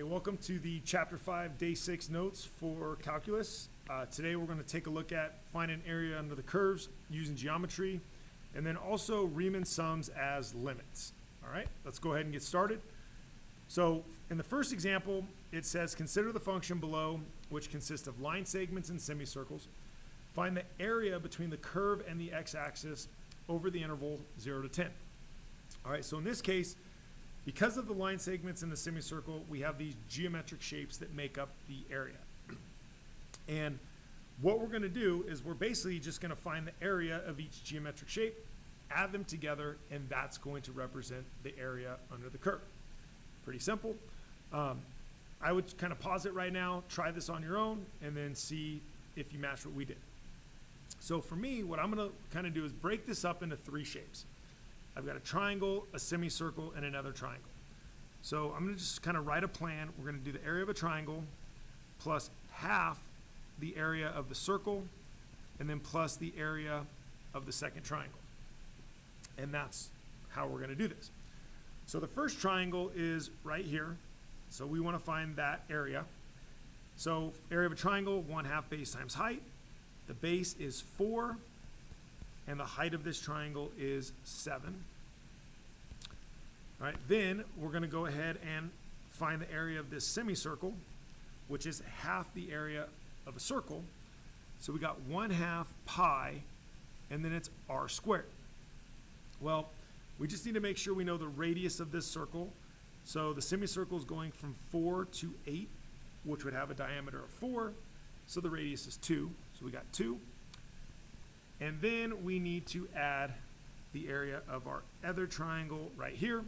welcome to the Chapter 5, Day 6 notes for calculus. Today we're going to take a look at finding an area under the curves using geometry, and then also Riemann sums as limits. All right, let's go ahead and get started. So in the first example, it says, consider the function below, which consists of line segments and semicircles. Find the area between the curve and the x-axis over the interval 0 to 10. All right, so in this case, because of the line segments in the semicircle, we have these geometric shapes that make up the area. And what we're going to do is we're basically just going to find the area of each geometric shape, add them together, and that's going to represent the area under the curve. Pretty simple. I would kind of pause it right now, try this on your own, and then see if you match what we did. So for me, what I'm going to kind of do is break this up into three shapes. I've got a triangle, a semicircle, and another triangle. So I'm going to just kind of write a plan. We're going to do the area of a triangle plus half the area of the circle, and then plus the area of the second triangle. And that's how we're going to do this. So the first triangle is right here. So we want to find that area. So area of a triangle, 1/2 base times height. The base is 4. And the height of this triangle is 7. All right, then we're going to go ahead and find the area of this semicircle, which is half the area of a circle. So we got 1/2 pi, and then it's r squared. Well, we just need to make sure we know the radius of this circle. So the semicircle is going from 4 to 8, which would have a diameter of 4. So the radius is 2. So we got 2. And then we need to add the area of our other triangle right here,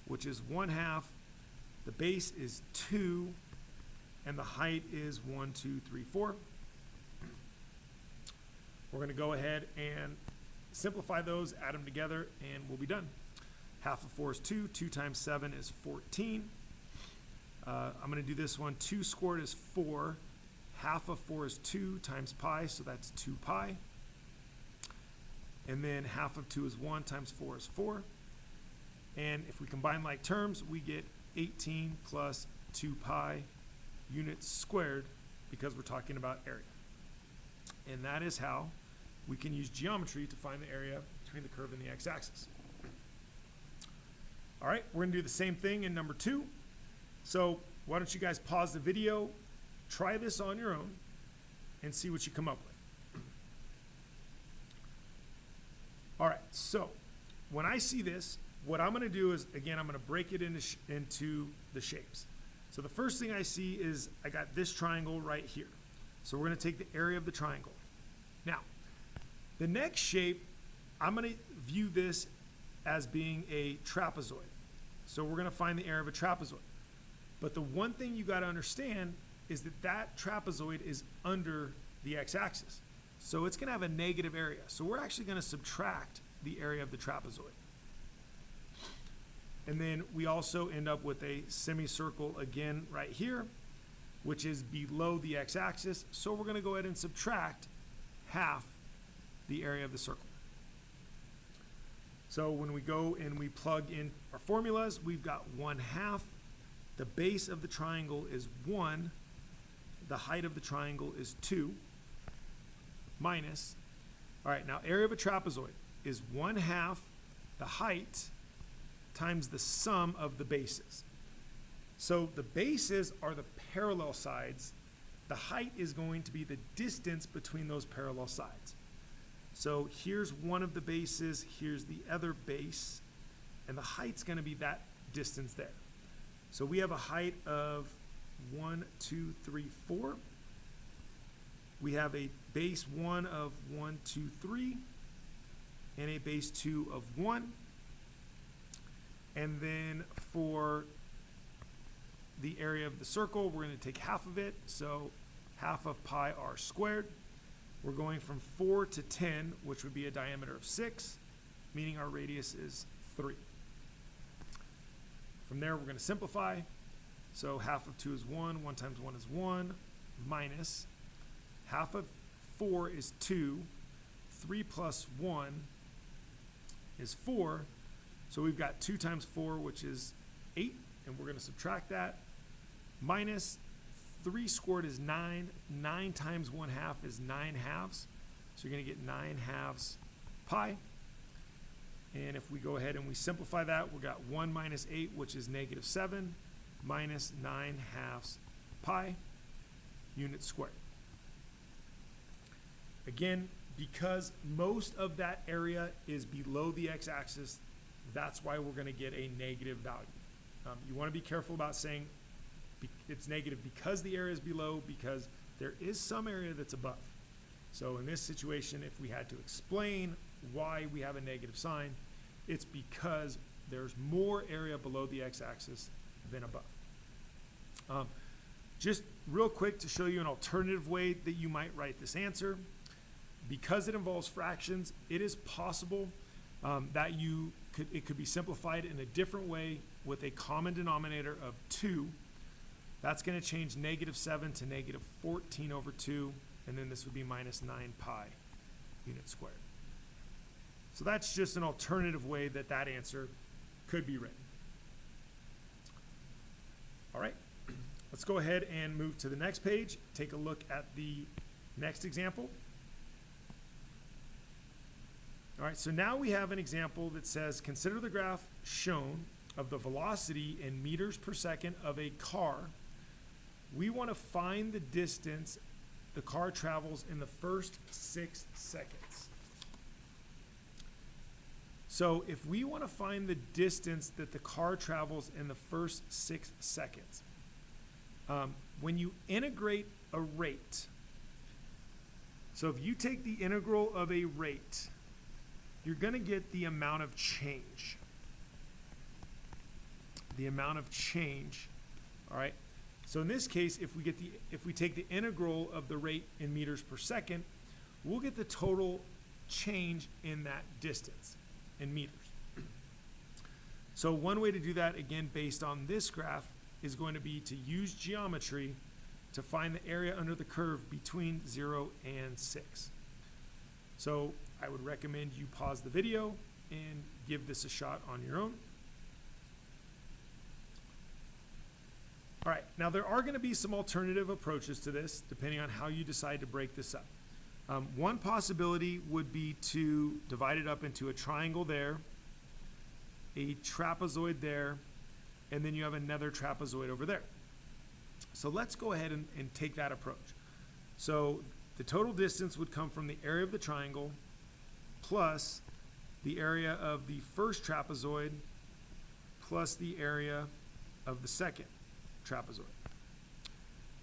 which is 1/2. The base is 2, and the height is 1, 2, 3, 4. We're going to go ahead and simplify those, add them together, and we'll be done. 1/2 of 4 is 2. 2 times 7 is 14. I'm going to do this one. 2 squared is 4. 1/2 of 4 is 2 times pi, so that's 2 pi. And then 1/2 of 2 is 1 times 4 is 4. And if we combine like terms, we get 18 plus 2 pi units squared, because we're talking about area. And that is how we can use geometry to find the area between the curve and the x-axis. All right, we're going to do the same thing in number 2. So why don't you guys pause the video, try this on your own, and see what you come up with. All right, so when I see this, what I'm going to do is, again, I'm going to break it into the shapes. So the first thing I see is I got this triangle right here. So we're going to take the area of the triangle. Now, the next shape, I'm going to view this as being a trapezoid. So we're going to find the area of a trapezoid. But the one thing you got to understand is that that trapezoid is under the x-axis. So it's going to have a negative area. So we're actually going to subtract the area of the trapezoid. And then we also end up with a semicircle again right here, which is below the x-axis. So we're going to go ahead and subtract half the area of the circle. So when we go and we plug in our formulas, we've got 1/2. The base of the triangle is 1. The height of the triangle is 2. Minus, all right, now area of a trapezoid is 1/2 the height times the sum of the bases. So the bases are the parallel sides. The height is going to be the distance between those parallel sides. So here's one of the bases, here's the other base, and the height's going to be that distance there. So we have a height of 1, 2, 3, 4. We have a base 1 of 1, 2, 3, and a base 2 of 1. And then for the area of the circle, we're going to take half of it, so 1/2 of pi r squared. We're going from 4 to 10, which would be a diameter of 6, meaning our radius is 3. From there, we're going to simplify. So 1/2 of 2 is 1, 1 times 1 is 1, minus 1/2 of 4 is 2, 3 plus 1 is 4. So we've got 2 times 4, which is 8, and we're going to subtract that. minus 3 squared is 9. 9 times 1/2 is 9 halves. So you're going to get 9 halves pi. And if we go ahead and we simplify that, we got 1 minus 8, which is negative 7, minus 9 halves pi units squared. Again, because most of that area is below the x-axis, that's why we're going to get a negative value. You want to be careful about saying it's negative because the area is below, because there is some area that's above. So in this situation, if we had to explain why we have a negative sign, it's because there's more area below the x-axis than above. Just real quick to show you an alternative way that you might write this answer. Because it involves fractions, it is possible that it could be simplified in a different way with a common denominator of 2. That's going to change negative 7 to negative 14 over 2, and then this would be minus 9 pi units squared. So that's just an alternative way that that answer could be written. All right, let's go ahead and move to the next page. Take a look at the next example. All right, so now we have an example that says, consider the graph shown of the velocity in meters per second of a car. We want to find the distance the car travels in the first 6 seconds. So if we want to find the distance that the car travels in the first 6 seconds, when you integrate a rate, so if you take the integral of a rate, you're going to get the amount of change. The amount of change, all right? So in this case, if we take the integral of the rate in meters per second, we'll get the total change in that distance in meters. So one way to do that, again, based on this graph, is going to be to use geometry to find the area under the curve between 0 and 6. So I would recommend you pause the video and give this a shot on your own. All right, now there are going to be some alternative approaches to this depending on how you decide to break this up. One possibility would be to divide it up into a triangle there, a trapezoid there, and then you have another trapezoid over there. So let's go ahead and take that approach. So the total distance would come from the area of the triangle plus the area of the first trapezoid plus the area of the second trapezoid.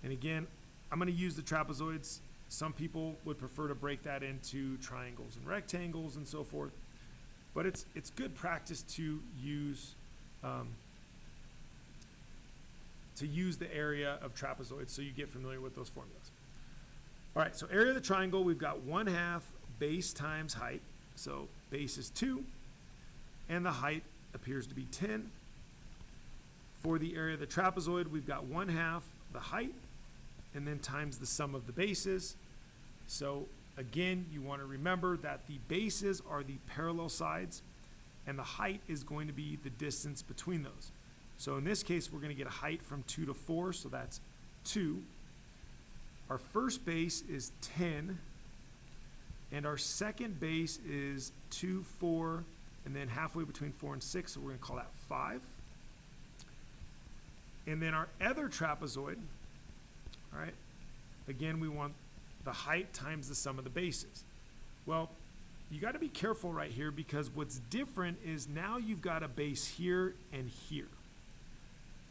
And again, I'm going to use the trapezoids. Some people would prefer to break that into triangles and rectangles and so forth, but it's good practice to use the area of trapezoids so you get familiar with those formulas. All right, so area of the triangle, we've got 1/2 base times height. So base is 2, and the height appears to be 10. For the area of the trapezoid, we've got 1/2 the height, and then times the sum of the bases. So again, you want to remember that the bases are the parallel sides, and the height is going to be the distance between those. So in this case, we're going to get a height from 2 to 4, so that's 2. Our first base is 10, and our second base is 2, 4, and then halfway between 4 and 6, so we're going to call that 5. And then our other trapezoid, all right, again, we want the height times the sum of the bases. Well, you got to be careful right here because what's different is now you've got a base here and here.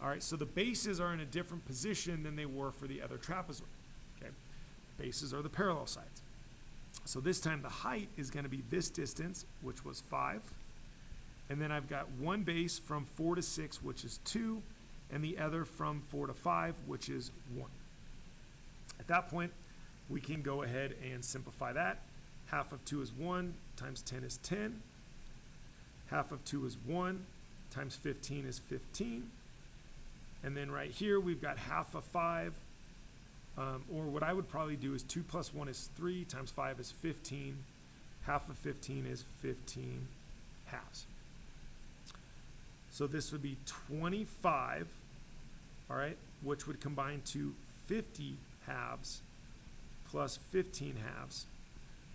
All right, so the bases are in a different position than they were for the other trapezoid. Okay, bases are the parallel sides. So this time the height is going to be this distance, which was 5. And then I've got one base from 4 to 6, which is 2, and the other from 4 to 5, which is 1. At that point, we can go ahead and simplify that. Half of 2 is 1, times 10 is 10. Half of 2 is 1, times 15 is 15. And then right here, we've got half of 5, or what I would probably do is 2 plus 1 is 3, times 5 is 15. Half of 15 is 15 halves. So this would be 25 all right, which would combine to 50 halves plus 15 halves,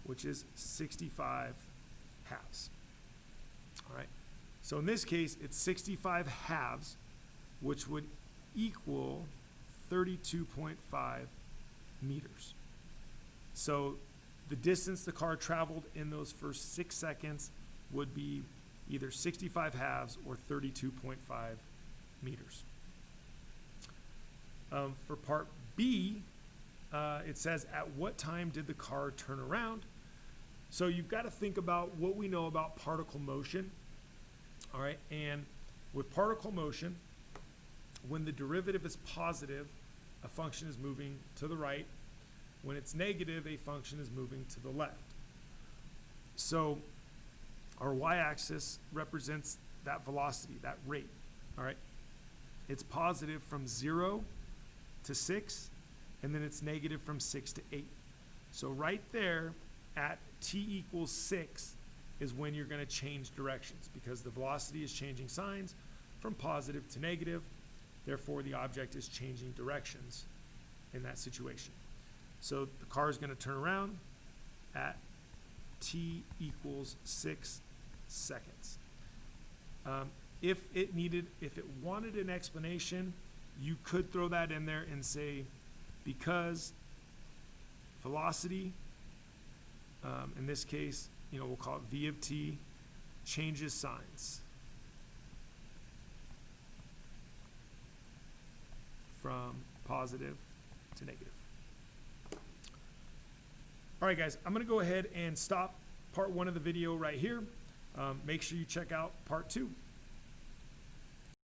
which is 65 halves. All right, so in this case, it's 65 halves, which would equal 32.5 meters. So the distance the car traveled in those first 6 seconds would be either 65 halves or 32.5 meters. For part B, it says, at what time did the car turn around? So you've got to think about what we know about particle motion. All right, and with particle motion, when the derivative is positive, a function is moving to the right. When it's negative, a function is moving to the left. So our y-axis represents that velocity, that rate. All right, it's positive from 0 to 6, and then it's negative from 6 to 8. So right there at t equals 6 is when you're going to change directions, because the velocity is changing signs from positive to negative. Therefore, the object is changing directions in that situation. So the car is going to turn around at t equals 6 seconds. If it wanted an explanation, you could throw that in there and say, because velocity, in this case, we'll call it v of t, changes signs from positive to negative. All right, guys, I'm going to go ahead and stop part 1 of the video right here. Make sure you check out part 2.